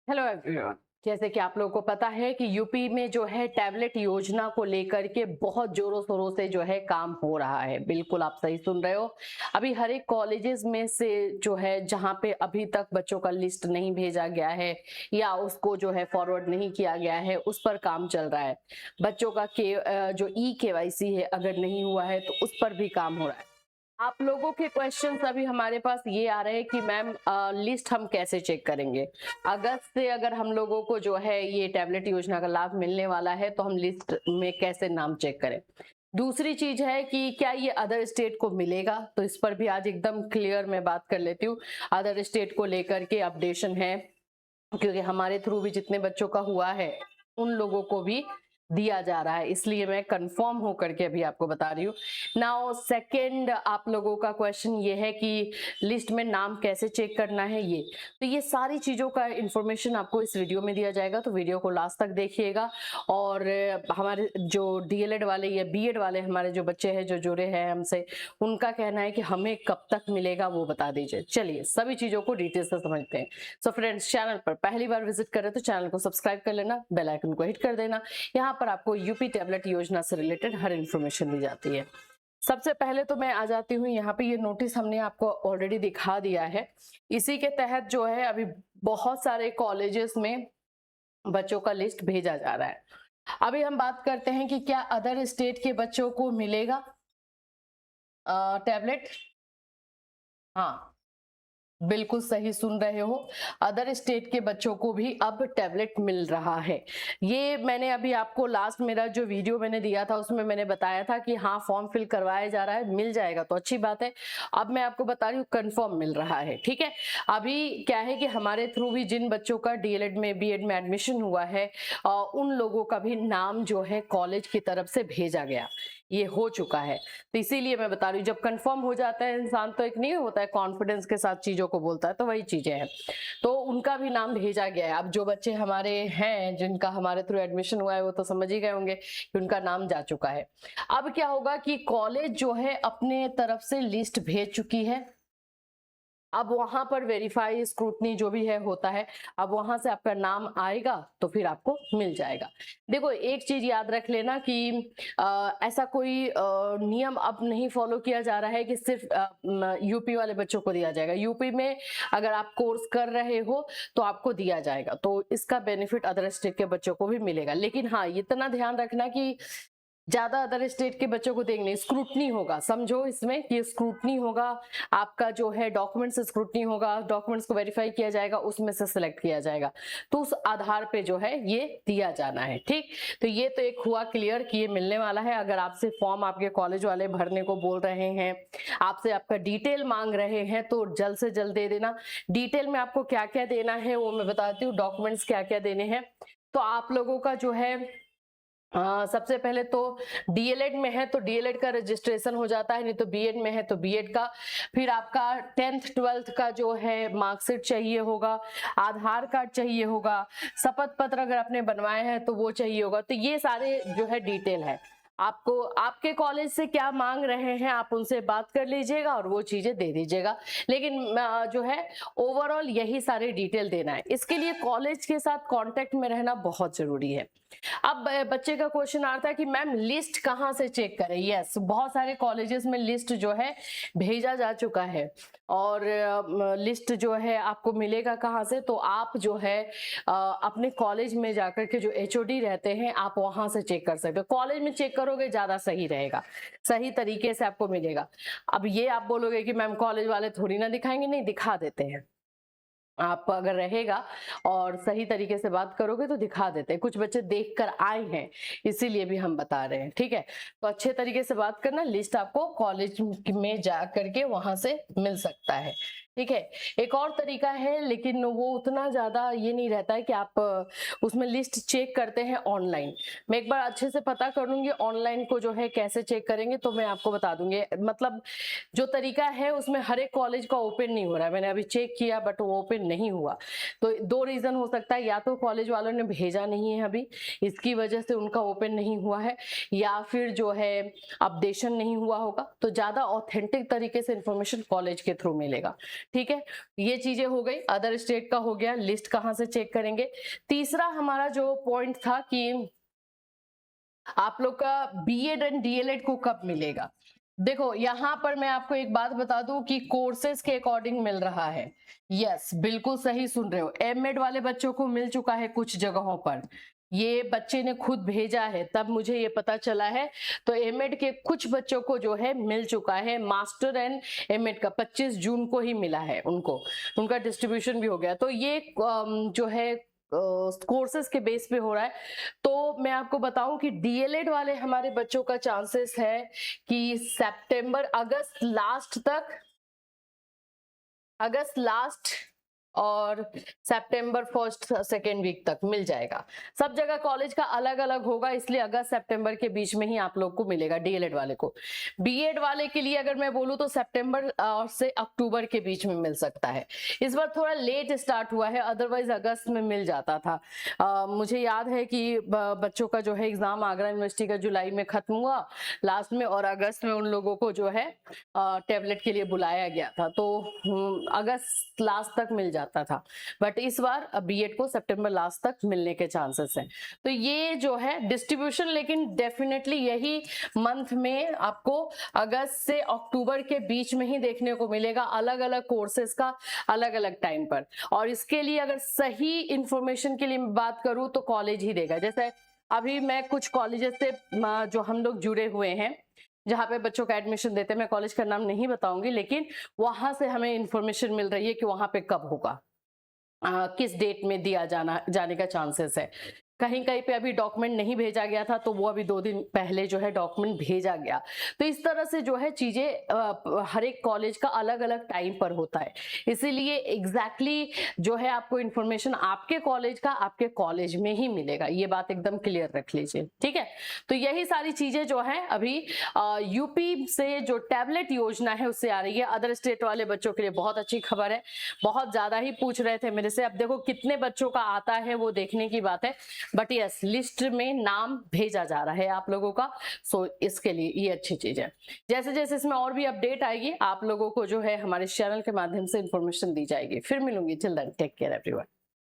Hello everyone. जैसे कि आप लोगों को पता है कि यूपी में जो है टैबलेट योजना को लेकर के बहुत जोरों शोरों से जो है काम हो रहा है। बिल्कुल आप सही सुन रहे हो। अभी हर एक कॉलेजेस में से जो है जहां पे अभी तक बच्चों का लिस्ट नहीं भेजा गया है या उसको जो है फॉरवर्ड नहीं किया गया है, उस पर काम चल रहा है। बच्चों का जो केवाईसी है अगर नहीं हुआ है तो उस पर भी काम हो रहा है। आप लोगों के क्वेश्चंस अभी हमारे पास ये आ रहे हैं कि मैम लिस्ट हम कैसे चेक करेंगे। अगस्त से अगर हम लोगों को जो है ये टैबलेट योजना का लाभ मिलने वाला है तो हम लिस्ट में कैसे नाम चेक करें। दूसरी चीज है कि क्या ये अदर स्टेट को मिलेगा, तो इस पर भी आज एकदम क्लियर मैं बात कर लेती हूँ। अदर स्टेट को लेकर के अपडेशन है, क्योंकि हमारे थ्रू भी जितने बच्चों का हुआ है उन लोगों को भी दिया जा रहा है, इसलिए मैं कंफर्म होकर के अभी आपको बता रही हूँ। नाउ सेकंड आप लोगों का क्वेश्चन ये है कि लिस्ट में नाम कैसे चेक करना है। ये सारी चीजों का इंफॉर्मेशन आपको इस वीडियो में दिया जाएगा, तो वीडियो को लास्ट तक देखिएगा। और हमारे जो डीएलएड वाले या बीएड वाले हमारे जो बच्चे हैं जो जुड़े हैं हमसे, उनका कहना है कि हमें कब तक मिलेगा वो बता दीजिए। चलिए सभी चीजों को डिटेल से समझते हैं। सो फ्रेंड्स, चैनल पर पहली बार विजिट करें तो चैनल को सब्सक्राइब कर लेना, बेल आइकन को हिट कर देना। यहाँ पर आपको यूपी टैबलेट योजना से रिलेटेड हर इंफॉर्मेशन दी जाती है। सबसे पहले तो मैं आ जाती हूँ यहाँ पे, ये नोटिस हमने आपको ऑलरेडी दिखा दिया है। इसी के तहत जो है अभी बहुत सारे कॉलेजेस में बच्चों का लिस्ट भेजा जा रहा है। अभी हम बात करते हैं कि क्या अदर स्टेट के बच्चों को मिलेगा टैबलेट। हाँ, बिल्कुल सही सुन रहे हो, अदर स्टेट के बच्चों को भी अब टैबलेट मिल रहा है। ये मैंने अभी आपको लास्ट मेरा जो वीडियो मैंने दिया था उसमें मैंने बताया था कि हाँ फॉर्म फिल करवाया जा रहा है, मिल जाएगा तो अच्छी बात है। अब मैं आपको बता रही हूँ कंफर्म मिल रहा है, ठीक है। अभी क्या है कि हमारे थ्रू भी जिन बच्चों का डीएलएड में बीएड में एडमिशन हुआ है उन लोगों का भी नाम जो है कॉलेज की तरफ से भेजा गया, ये हो चुका है। तो इसीलिए मैं बता रही हूँ, जब कंफर्म हो जाता है इंसान तो एक नहीं होता है कॉन्फिडेंस के साथ चीजों को बोलता है, तो वही चीजें हैं। तो उनका भी नाम भेजा गया है। अब जो बच्चे हमारे हैं जिनका हमारे थ्रू एडमिशन हुआ है वो तो समझ ही गए होंगे कि उनका नाम जा चुका है। अब क्या होगा कि कॉलेज जो है अपने तरफ से लिस्ट भेज चुकी है। अब वहां पर वेरीफाई स्क्रूटनी जो भी है होता है, अब वहां से आपका नाम आएगा तो फिर आपको मिल जाएगा। देखो एक चीज याद रख लेना कि ऐसा कोई नियम अब नहीं फॉलो किया जा रहा है कि सिर्फ यूपी वाले बच्चों को दिया जाएगा। यूपी में अगर आप कोर्स कर रहे हो तो आपको दिया जाएगा, तो इसका बेनिफिट अदर स्टेट के बच्चों को भी मिलेगा। लेकिन हाँ, इतना ध्यान रखना कि ज्यादा अदर स्टेट के बच्चों को देखने स्क्रूटनी होगा, समझो इसमें कि स्क्रूटनी होगा। आपका जो है डॉक्यूमेंट्स स्क्रूटनी होगा, डॉक्यूमेंट्स को वेरीफाई किया जाएगा, उसमें से सिलेक्ट किया जाएगा, तो उस आधार पे जो है ये दिया जाना है, ठीक। तो ये तो एक हुआ क्लियर कि ये मिलने वाला है। अगर आपसे फॉर्म आपके कॉलेज वाले भरने को बोल रहे हैं, आपसे आपका डिटेल मांग रहे हैं, तो जल्द से जल्द दे देना। डिटेल में आपको क्या क्या देना है वो मैं बताती हूँ, डॉक्यूमेंट्स क्या क्या देने हैं। तो आप लोगों का जो है सबसे पहले तो डीएलएड में है तो डीएलएड का रजिस्ट्रेशन हो जाता है, नहीं तो बीएड में है तो बीएड का। फिर आपका 10th 12th का जो है मार्कशीट चाहिए होगा, आधार कार्ड चाहिए होगा, शपथ पत्र अगर आपने बनवाए हैं तो वो चाहिए होगा। तो ये सारे जो है डिटेल है। आपको आपके कॉलेज से क्या मांग रहे हैं आप उनसे बात कर लीजिएगा और वो चीजें दे दीजिएगा। लेकिन जो है ओवरऑल यही सारे डिटेल देना है। इसके लिए कॉलेज के साथ कांटेक्ट में रहना बहुत जरूरी है। अब बच्चे का क्वेश्चन आता है कि मैम लिस्ट कहाँ से चेक करें। यस, बहुत सारे कॉलेजेस में लिस्ट जो है भेजा जा चुका है, और लिस्ट जो है आपको मिलेगा कहाँ से, तो आप जो है अपने कॉलेज में जाकर के जो एचओडी रहते हैं आप वहां से चेक कर सकते हो। कॉलेज में चेक करोगे ज्यादा सही रहेगा, सही तरीके से आपको मिलेगा। अब ये आप बोलोगे कि मैम कॉलेज वाले थोड़ी ना दिखाएंगे, नहीं दिखा देते हैं। आप अगर रहेगा और सही तरीके से बात करोगे तो दिखा देते हैं। कुछ बच्चे देख कर आए हैं इसीलिए भी हम बता रहे हैं, ठीक है। तो अच्छे तरीके से बात करना, लिस्ट आपको कॉलेज में जा करके वहां से मिल सकता है, ठीक है। एक और तरीका है लेकिन वो उतना ज्यादा ये नहीं रहता है कि आप उसमें लिस्ट चेक करते हैं ऑनलाइन। मैं एक बार अच्छे से पता करूंगी ऑनलाइन को जो है कैसे चेक करेंगे, तो मैं आपको बता दूंगी। मतलब जो तरीका है उसमें हर एक कॉलेज का ओपन नहीं हो रहा है, मैंने अभी चेक किया बट वो ओपन नहीं हुआ। तो दो रीजन हो सकता है, या तो कॉलेज वालों ने भेजा नहीं है अभी इसकी वजह से उनका ओपन नहीं हुआ है, या फिर जो है अपडेशन नहीं हुआ होगा। तो ज्यादा ऑथेंटिक तरीके से इंफॉर्मेशन कॉलेज के थ्रू मिलेगा, ठीक है, ये चीजें हो गई। अदर स्टेट का हो गया, लिस्ट कहाँ से चेक करेंगे। तीसरा हमारा जो पॉइंट था कि आप लोग का बीएड एंड डीएलएड को कब मिलेगा। देखो यहाँ पर मैं आपको एक बात बता दूं कि कोर्सेज के अकॉर्डिंग मिल रहा है। यस, बिल्कुल सही सुन रहे हो। एमएड वाले बच्चों को मिल चुका है कुछ जगहों पर, ये बच्चे ने खुद भेजा है तब मुझे ये पता चला है। तो एमएड के कुछ बच्चों को जो है मिल चुका है। मास्टर एंड एमएड का 25 जून को ही मिला है उनको, उनका डिस्ट्रीब्यूशन भी हो गया। तो ये जो है कोर्सेज के बेस पे हो रहा है। तो मैं आपको बताऊं कि डीएलएड वाले हमारे बच्चों का चांसेस है कि सितंबर अगस्त लास्ट और सितंबर फर्स्ट सेकेंड वीक तक मिल जाएगा। सब जगह कॉलेज का अलग अलग होगा, इसलिए अगस्त सितंबर के बीच में ही आप लोग को मिलेगा डीएलएड वाले को। बीएड वाले के लिए अगर मैं बोलूं तो सितंबर से अक्टूबर के बीच में मिल सकता है। इस बार थोड़ा लेट स्टार्ट हुआ है, अदरवाइज अगस्त में मिल जाता था। मुझे याद है कि बच्चों का जो है एग्जाम आगरा यूनिवर्सिटी का जुलाई में खत्म हुआ लास्ट में, और अगस्त में उन लोगों को जो है टेबलेट के लिए बुलाया गया था। तो अगस्त लास्ट तक मिल था। बट इस बार बीएड को सितंबर लास्ट तक मिलने के चांसेस हैं। तो ये जो है डिस्ट्रीब्यूशन, लेकिन डेफिनेटली यही मंथ में आपको अगस्त से अक्टूबर के बीच में ही देखने को मिलेगा, अलग अलग कोर्सेज का अलग अलग टाइम पर। और इसके लिए अगर सही इंफॉर्मेशन के लिए बात करूं तो कॉलेज ही देगा। जैसे अभी मैं कुछ कॉलेजेस से जो हम लोग जुड़े हुए हैं जहाँ पे बच्चों का एडमिशन देते हैं, मैं कॉलेज का नाम नहीं बताऊंगी, लेकिन वहां से हमें इंफॉर्मेशन मिल रही है कि वहां पे कब होगा, किस डेट में दिया जाने का चांसेस है। कहीं कहीं पे अभी डॉक्यूमेंट नहीं भेजा गया था तो वो अभी 2 दिन पहले जो है डॉक्यूमेंट भेजा गया। तो इस तरह से जो है चीजें हर एक कॉलेज का अलग अलग टाइम पर होता है, इसीलिए एग्जैक्टली जो है आपको इंफॉर्मेशन आपके कॉलेज का आपके कॉलेज में ही मिलेगा। ये बात एकदम क्लियर रख लीजिए, ठीक है। तो यही सारी चीजें जो है अभी यूपी से जो टैबलेट योजना है उससे आ रही है। अदर स्टेट वाले बच्चों के लिए बहुत अच्छी खबर है, बहुत ज्यादा ही पूछ रहे थे मेरे से। अब देखो कितने बच्चों का आता है वो देखने की बात है, बट यस लिस्ट में नाम भेजा जा रहा है आप लोगों का। सो इसके लिए ये अच्छी चीज है। जैसे जैसे इसमें और भी अपडेट आएगी आप लोगों को जो है हमारे चैनल के माध्यम से इंफॉर्मेशन दी जाएगी। फिर मिलूंगी, till then take care everyone.